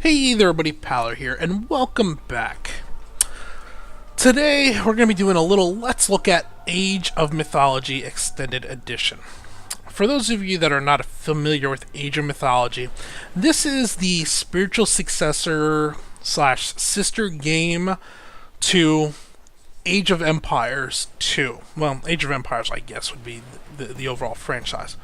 Hey there everybody, Paler here, and welcome back. Today we're going to be doing a little Let's Look at Age of Mythology Extended Edition. For those of you that are not familiar with Age of Mythology, this is the spiritual successor slash sister game to Age of Empires 2. Well, Age of Empires, I guess, would be the overall franchise.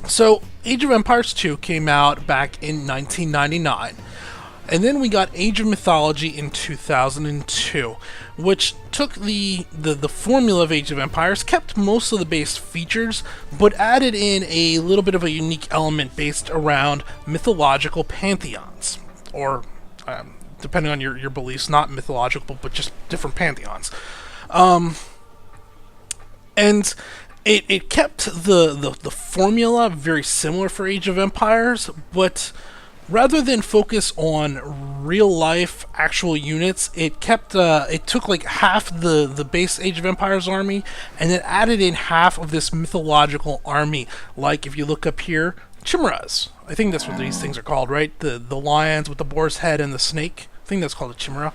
So, Age of Empires 2 came out back in 1999. And then we got Age of Mythology in 2002, which took the formula of Age of Empires, kept most of the base features, but added in a little bit of a unique element based around mythological pantheons. Or, depending on your beliefs, not mythological, but just different pantheons. And it kept the formula very similar for Age of Empires, but rather than focus on real life actual units, it took like half the base Age of Empires army and then added in half of this mythological army. Like if you look up here, chimeras. I think that's what these things are called, right? The lions with the boar's head and the snake. I think that's called a chimera.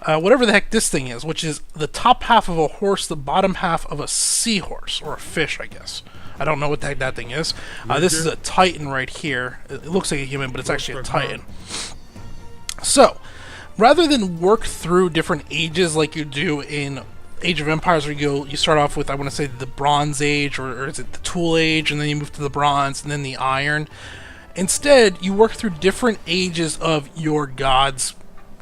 Whatever the heck this thing is, which is the top half of a horse, the bottom half of a seahorse, or a fish, I guess. I don't know what the heck that thing is. This is a titan right here. It looks like a human, but it's actually a titan. So, rather than work through different ages like you do in Age of Empires, where you start off with, I want to say, the Bronze Age, or is it the Tool Age, and then you move to the Bronze, and then the Iron. Instead, you work through different ages of your god's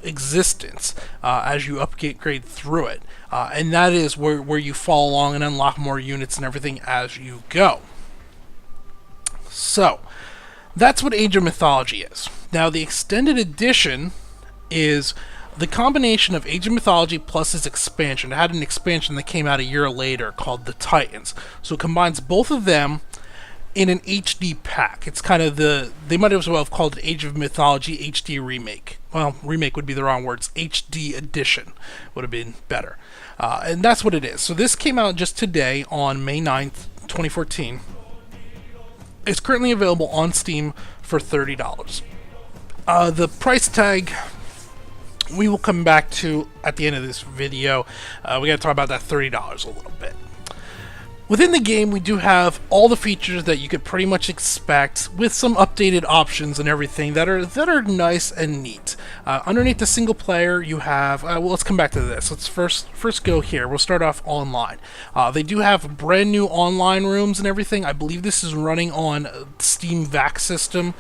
existence as you upgrade through it, and that is where you follow along and unlock more units and everything as you go. So that's what Age of Mythology is. Now the extended edition is the combination of Age of Mythology plus its expansion. It had an expansion that came out a year later called the Titans, so it combines both of them in an HD pack. It's kind of they might as well have called it Age of Mythology HD Remake. Well, remake would be the wrong words. HD Edition would have been better. And that's what it is. So this came out just today on May 9th, 2014. It's currently available on Steam for $30. The price tag we will come back to at the end of this video. We got to talk about that $30 a little bit. Within the game, we do have all the features that you could pretty much expect, with some updated options and everything that are nice and neat. Underneath the single player, you have well, let's come back to this. Let's first go here. We'll start off online. They do have brand new online rooms and everything. I believe this is running on Steam VAC system.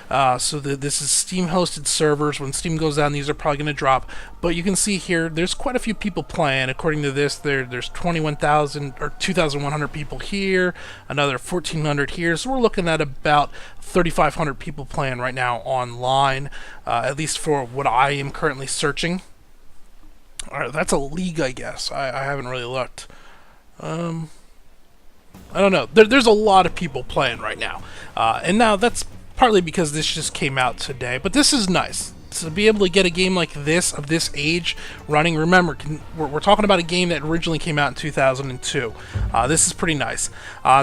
So this is Steam-hosted servers. When Steam goes down, these are probably going to drop. But you can see here, there's quite a few people playing. According to this, there's 21,000 or 2,100 people here, another 1,400 here. So we're looking at about 3,500 people playing right now online, at least for what I am currently searching. All right, that's a league, I guess. I haven't really looked. I don't know. There's a lot of people playing right now, and now that's partly because this just came out today, but this is nice to be able to get a game like this of this age running. Remember, we're talking about a game that originally came out in 2002. This is pretty nice.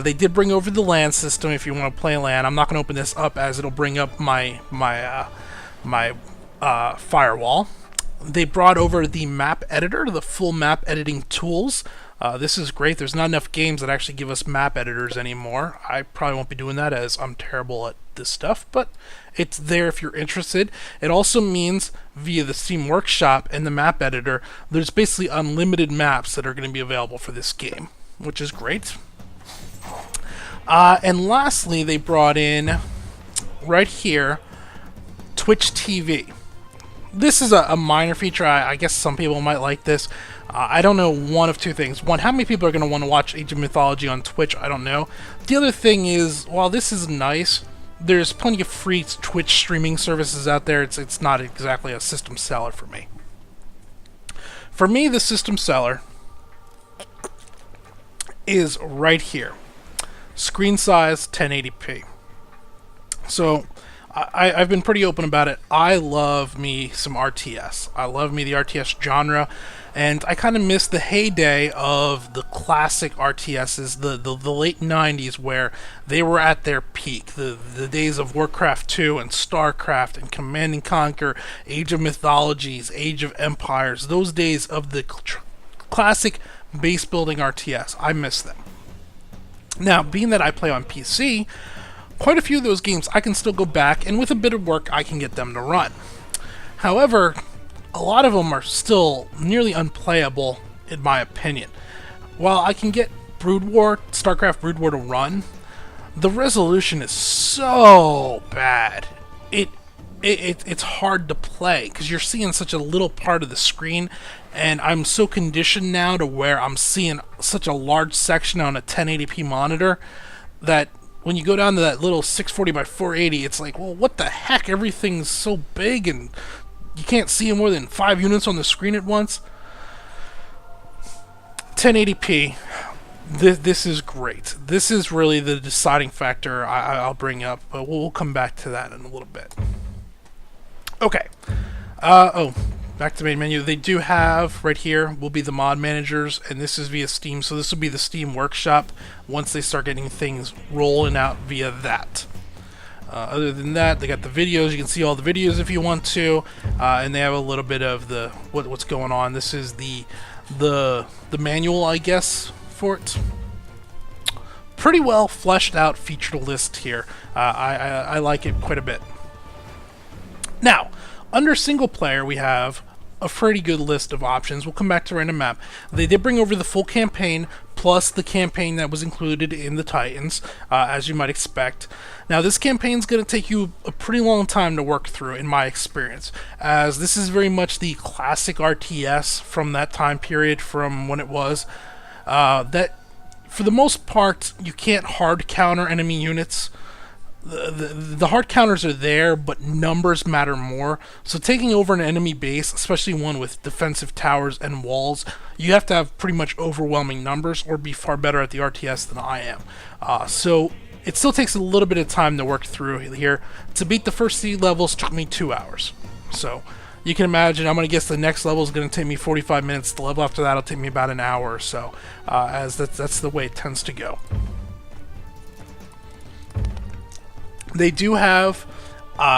They did bring over the LAN system if you want to play LAN. I'm not going to open this up as it'll bring up my firewall. They brought over the map editor, the full map editing tools. This is great. There's not enough games that actually give us map editors anymore. I probably won't be doing that as I'm terrible at this stuff, but it's there if you're interested. It also means via the Steam Workshop and the map editor, there's basically unlimited maps that are going to be available for this game, which is great. And lastly, they brought in, right here, Twitch TV. This is a minor feature. I guess some people might like this. I don't know, one of two things. One, how many people are going to want to watch Age of Mythology on Twitch? I don't know. The other thing is, while this is nice, there's plenty of free Twitch streaming services out there. It's not exactly a system seller for me. For me, the system seller is right here. Screen size 1080p. So, I've been pretty open about it. I love me some RTS. I love me the RTS genre, and I kind of miss the heyday of the classic RTSs, the late '90s, where they were at their peak. The days of Warcraft 2 and StarCraft and Command and Conquer, Age of Mythologies, Age of Empires. Those days of the classic base building RTS. I miss them. Now, being that I play on PC, quite a few of those games I can still go back, and with a bit of work, I can get them to run. However, a lot of them are still nearly unplayable, in my opinion. While I can get StarCraft Brood War to run, the resolution is so bad. It's hard to play because you're seeing such a little part of the screen, and I'm so conditioned now to where I'm seeing such a large section on a 1080p monitor that when you go down to that little 640 by 480, it's like, well, what the heck? Everything's so big and you can't see more than 5 units on the screen at once. 1080p, this is great. This is really the deciding factor I'll bring up, but we'll come back to that in a little bit. Okay. Back to the main menu. They do have, right here, will be the mod managers, and this is via Steam, so this will be the Steam Workshop once they start getting things rolling out via that. Other than that, they got the videos. You can see all the videos if you want to, and they have a little bit of the what's going on. This is the manual, I guess, for it. Pretty well fleshed out featured list here. I like it quite a bit. Now, under single player, we have a pretty good list of options. We'll come back to random map. They did bring over the full campaign, plus the campaign that was included in the Titans, as you might expect. Now, this campaign is going to take you a pretty long time to work through, in my experience, as this is very much the classic RTS from that time period, from when it was. That, for the most part, you can't hard counter enemy units. The hard counters are there, but numbers matter more. So taking over an enemy base, especially one with defensive towers and walls, you have to have pretty much overwhelming numbers or be far better at the RTS than I am. So it still takes a little bit of time to work through here. To beat the first 3 levels took me 2 hours. So you can imagine, I'm going to guess the next level is going to take me 45 minutes. The level after that will take me about an hour or so, as that's the way it tends to go. They do have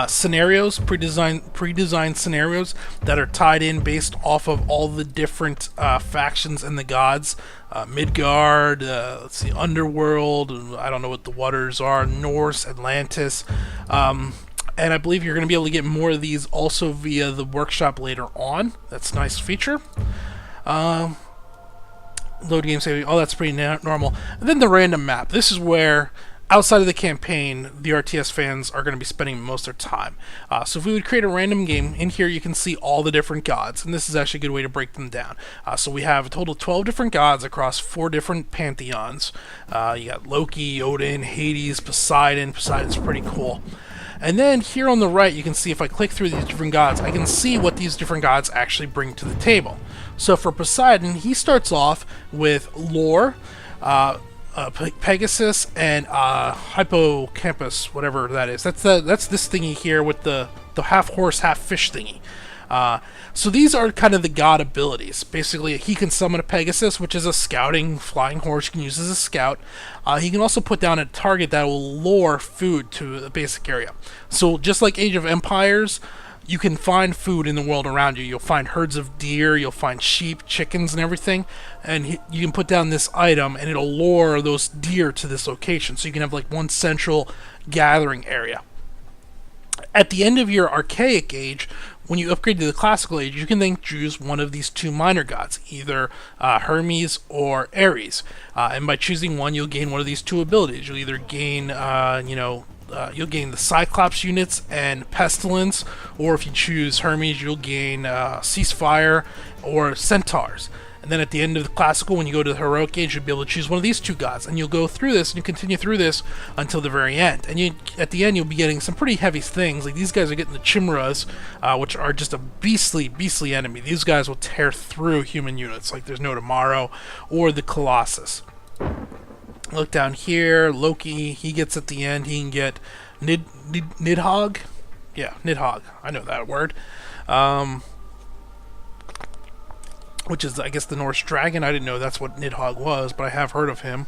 scenarios, pre-designed scenarios that are tied in based off of all the different factions and the gods. Midgard, let's see, Underworld, I don't know what the waters are, Norse, Atlantis, and I believe you're going to be able to get more of these also via the workshop later on. That's a nice feature. Load game saving, oh, that's pretty normal. And then the random map. This is where, outside of the campaign, the RTS fans are going to be spending most of their time. So if we would create a random game, in here you can see all the different gods, and this is actually a good way to break them down. So we have a total of 12 different gods across 4 different pantheons. You got Loki, Odin, Hades, Poseidon. Poseidon's pretty cool. And then here on the right, you can see if I click through these different gods, I can see what these different gods actually bring to the table. So for Poseidon, he starts off with lore, Pegasus, and Hippocampus, whatever that is. That's this thingy here with the half horse, half fish thingy. So these are kind of the god abilities. Basically, he can summon a Pegasus, which is a scouting flying horse you can use as a scout. He can also put down a target that will lure food to the basic area. So just like Age of Empires, you can find food in the world around you. You'll find herds of deer, you'll find sheep, chickens, and everything. And you can put down this item, and it'll lure those deer to this location. So you can have like one central gathering area. At the end of your Archaic Age, when you upgrade to the Classical Age, you can then choose one of these 2 minor gods, either Hermes or Ares. And by choosing one, you'll gain one of these 2 abilities. You'll either gain, you'll gain the Cyclops units and Pestilence, or if you choose Hermes, you'll gain Ceasefire or Centaurs. And then at the end of the Classical, when you go to the Heroic Age, you'll be able to choose one of these 2 gods, and you'll go through this, and you continue through this until the very end. And at the end, you'll be getting some pretty heavy things. Like these guys are getting the Chimeras, which are just a beastly enemy. These guys will tear through human units like there's no tomorrow, or the Colossus. Look down here, Loki, he gets at the end, he can get Nidhogg? Yeah, Nidhogg. I know that word. Um, which is, I guess, the Norse dragon. I didn't know that's what Nidhogg was, but I have heard of him.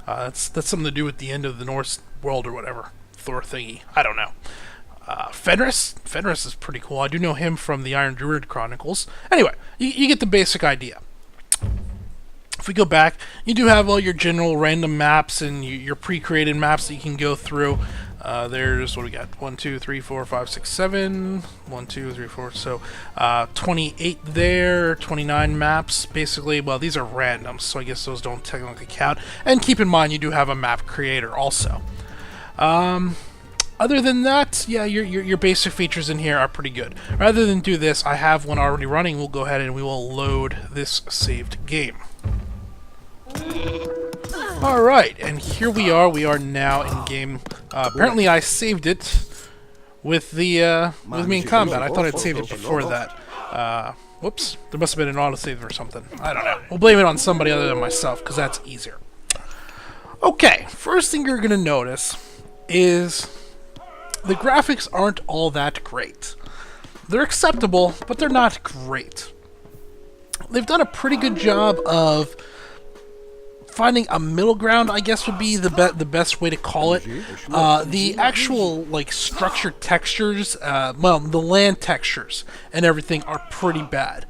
That's something to do with the end of the Norse world or whatever. Thor thingy. I don't know. Fenris? Fenris is pretty cool. I do know him from the Iron Druid Chronicles. Anyway, you get the basic idea. If we go back, you do have all your general random maps and your pre-created maps that you can go through. There's, what do we got? 1, 2, 3, 4, 5, 6, 7. 1, 2, 3, 4. So 28 there, 29 maps, basically. Well, these are random, so I guess those don't technically count. And keep in mind, you do have a map creator also. Other than that, yeah, your basic features in here are pretty good. Rather than do this, I have one already running. We'll go ahead and we will load this saved game. Alright, and here we are. We are now in game. Apparently I saved it with the with me in combat. I thought I'd saved it before that. Whoops. There must have been an autosave or something. I don't know. We'll blame it on somebody other than myself, because that's easier. Okay, first thing you're going to notice is the graphics aren't all that great. They're acceptable, but they're not great. They've done a pretty good job of finding a middle ground, I guess would be the best way to call it. The actual, like, structured textures, well, the land textures and everything are pretty bad.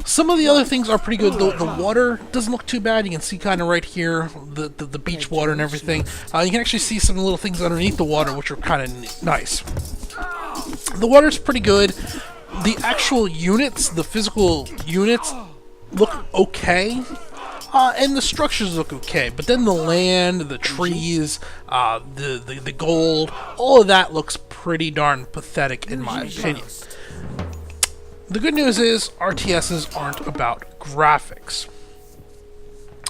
Some of the other things are pretty good. The water doesn't look too bad. You can see kind of right here the beach water and everything. You can actually see some little things underneath the water, which are kind of nice. The water's pretty good. The actual units, the physical units, look okay. And the structures look okay, but then the land, the trees, the gold, all of that looks pretty darn pathetic in my opinion. The good news is RTSs aren't about graphics.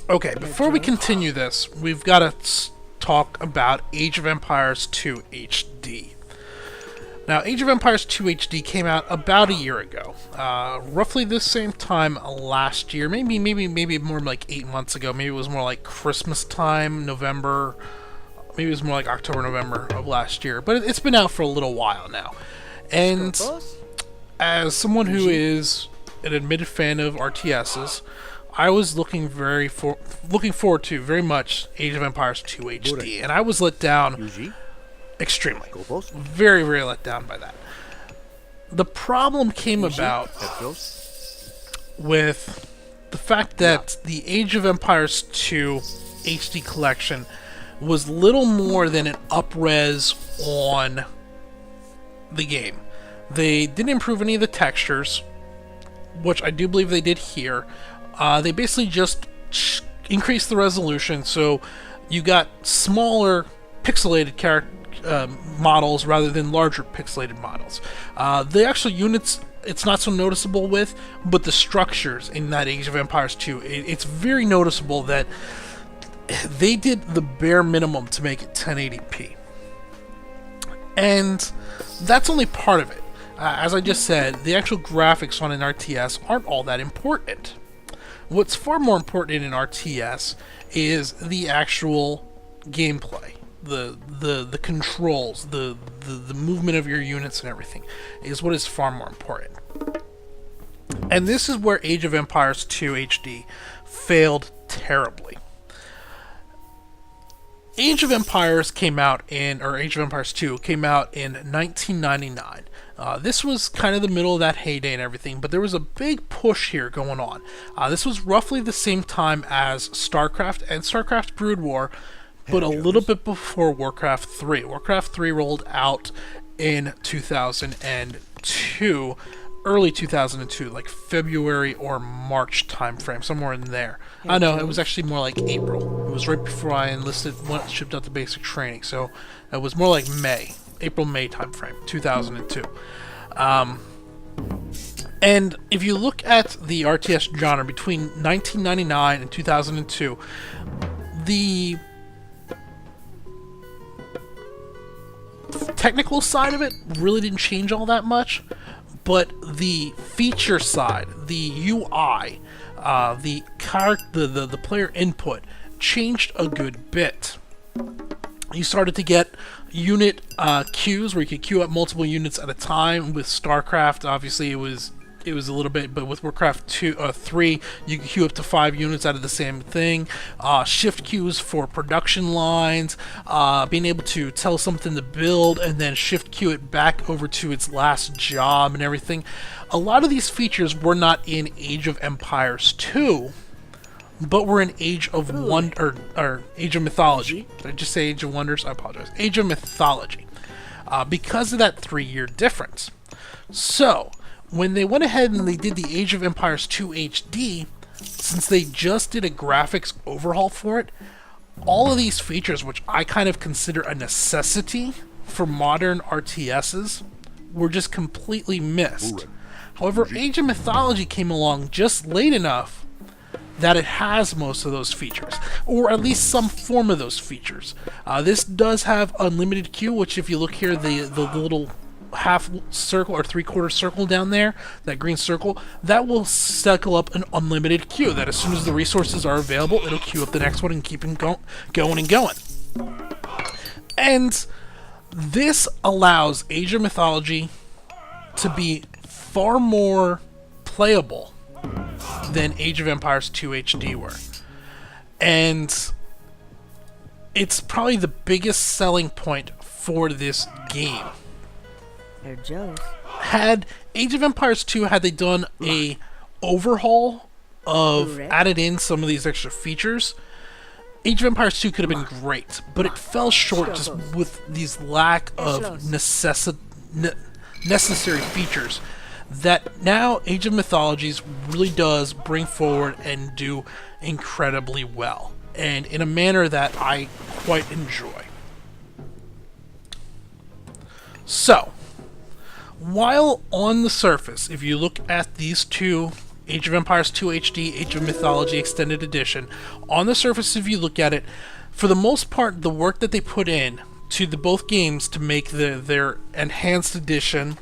Okay, before we continue this, we've got to talk about Age of Empires 2 HD. Now, Age of Empires 2 HD came out about a year ago, roughly the same time last year, maybe more like 8 months ago. Maybe it was more like Christmas time, November. Maybe it was more like October, November of last year. But it's been out for a little while now. And as someone who is an admitted fan of RTSs, I was looking forward to very much Age of Empires 2 HD, and I was let down extremely. Very, very let down by that. The problem came about with the fact that the Age of Empires 2 HD collection was little more than an up-res on the game. They didn't improve any of the textures, which I do believe they did here. They basically just increased the resolution, so you got smaller pixelated models rather than larger pixelated models. The actual units, it's not so noticeable with, but the structures in that Age of Empires 2, it's very noticeable that they did the bare minimum to make it 1080p. And that's only part of it. As I just said, the actual graphics on an RTS aren't all that important. What's far more important in an RTS is the actual gameplay. The controls, the movement of your units and everything is what is far more important. And this is where Age of Empires 2 HD failed terribly. Age of Empires came out Age of Empires 2 came out in 1999. This was kind of the middle of that heyday and everything, but there was a big push here going on. This was roughly the same time as StarCraft and StarCraft Brood War, but a little bit before Warcraft 3. Warcraft 3 rolled out in 2002, early 2002, like February or March timeframe, somewhere in there. I know, it was actually more like April. It was right before I enlisted, shipped out the basic training, so it was more like April-May timeframe, 2002. And if you look at the RTS genre between 1999 and 2002, the technical side of it really didn't change all that much, but the feature side, the UI, the player input changed a good bit. You started to get unit queues where you could queue up multiple units at a time. With StarCraft, obviously it was a little bit, but with Warcraft 3, you can queue up to 5 units out of the same thing. Shift queues for production lines, being able to tell something to build and then shift queue it back over to its last job and everything. A lot of these features were not in Age of Empires 2, but were in Age of Age of Mythology. Did I just say Age of Wonders? I apologize. Age of Mythology, because of that 3-year difference. So when they went ahead and they did the Age of Empires 2 HD, since they just did a graphics overhaul for it, all of these features, which I kind of consider a necessity for modern RTSs, were just completely missed. However, Age of Mythology came along just late enough that it has most of those features, or at least some form of those features. This does have unlimited queue, which if you look here, the little half circle or 3/4 circle down there, that green circle, that will cycle up an unlimited queue, that as soon as the resources are available, it'll queue up the next one and keep it going and going. And this allows Age of Mythology to be far more playable than Age of Empires 2 HD were. And it's probably the biggest selling point for this game. Had Age of Empires 2, had they done a overhaul of added in some of these extra features, Age of Empires 2 could have been great, but it fell short just with these lack of necessary features that now Age of Mythologies really does bring forward and do incredibly well, and in a manner that I quite enjoy. So, while on the surface, if you look at these two, Age of Empires 2 HD, Age of Mythology Extended Edition, on the surface, if you look at it, for the most part, the work that they put in to both games to make their enhanced edition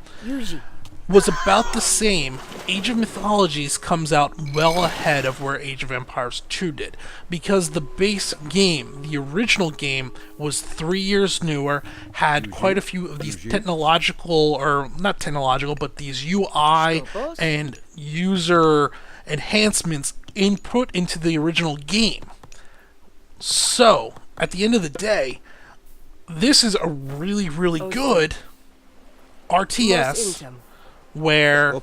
was about the same. Age of Mythologies comes out well ahead of where Age of Empires 2 did, because the base game, the original game, was 3 years newer, had quite a few of these technological, or not technological, but these UI and user enhancements input into the original game. So, at the end of the day, this is a really, really good RTS, where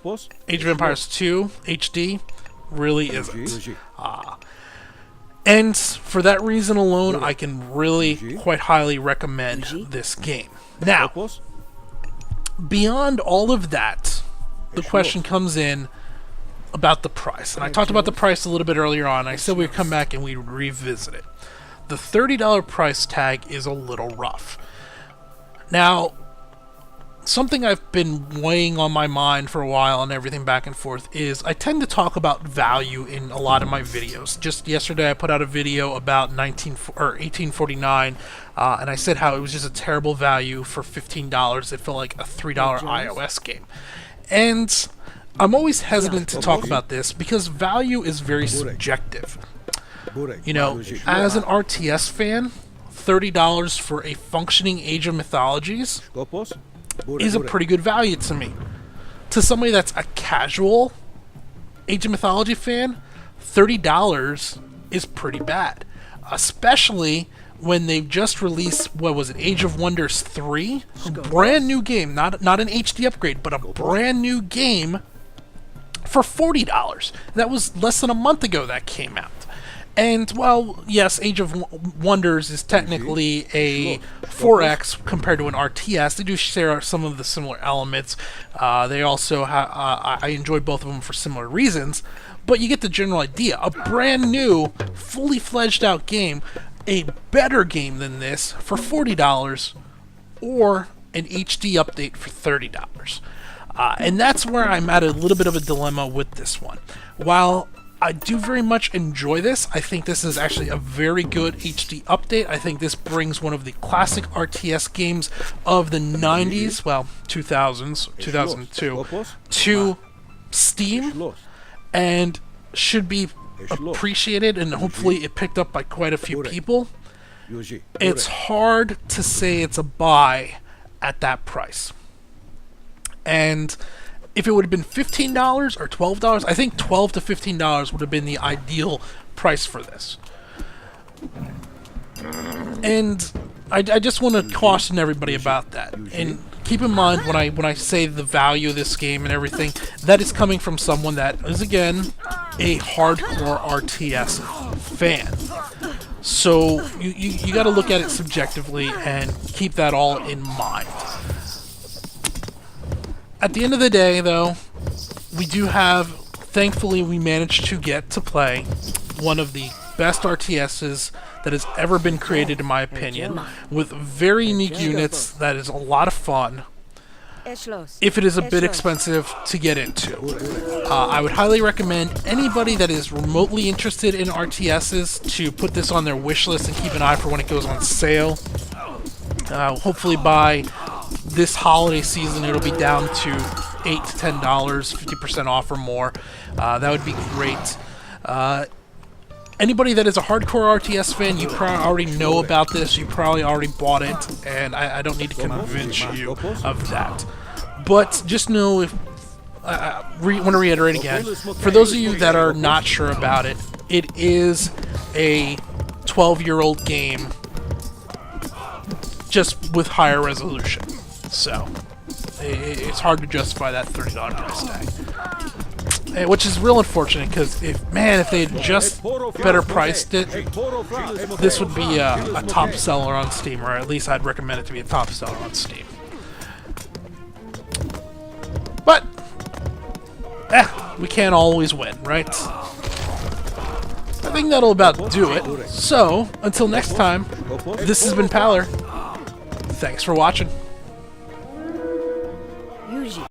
Age of Empires 2 HD really isn't. And for that reason alone, I can really quite highly recommend this game. Now, beyond all of that, the question comes in about the price. And I talked about the price a little bit earlier on. I said we'd come back and we'd revisit it. The $30 price tag is a little rough. Now, something I've been weighing on my mind for a while and everything back and forth is I tend to talk about value in a lot of my videos. Just yesterday I put out a video about 1849 and I said how it was just a terrible value for $15. It felt like a $3 iOS game. And I'm always hesitant to talk about this because value is very subjective. You know, as an RTS fan, $30 for a functioning Age of Mythologies is a pretty good value to me. To somebody that's a casual Age of Mythology fan, $30 is pretty bad. Especially when they've just released, what was it, Age of Wonders 3? A brand new game, not an HD upgrade, but a brand new game for $40. That was less than a month ago that came out. And, well, yes, Age of Wonders is technically a 4X compared to an RTS. They do share some of the similar elements. They also I enjoy both of them for similar reasons. But you get the general idea. A brand new, fully fledged out game, a better game than this for $40, or an HD update for $30. And that's where I'm at a little bit of a dilemma with this one. While I do very much enjoy this, I think this is actually a very good HD update. I think this brings one of the classic RTS games of the 90s, well, 2000s, 2002, to Steam, and should be appreciated, and hopefully it picked up by quite a few people. it's hard to say it's a buy at that price. And if it would have been $15 or $12, I think $12 to $15 would have been the ideal price for this. And I just want to caution everybody about that. And keep in mind when I say the value of this game and everything, that is coming from someone that is, again, a hardcore RTS fan. So you got to look at it subjectively and keep that all in mind. At the end of the day, though, we do have, thankfully, we managed to get to play one of the best RTSs that has ever been created, in my opinion, with very unique units that is a lot of fun, if it is a bit expensive to get into. I would highly recommend anybody that is remotely interested in RTSs to put this on their wish list and keep an eye for when it goes on sale. Hopefully by this holiday season it'll be down to $8 to $10, 50% off or more. That would be great. Anybody that is a hardcore RTS fan, you probably already know about this, you probably already bought it, and I don't need to convince you of that. But just know, if I want to reiterate again, for those of you that are not sure about it, it is a 12-year-old game, just with higher resolution. So, it's hard to justify that $30 price tag. Which is real unfortunate, because if they had just better priced it, this would be a top seller on Steam, or at least I'd recommend it to be a top seller on Steam. But, we can't always win, right? I think that'll about do it. So, until next time, this has been Paler. Thanks for watching.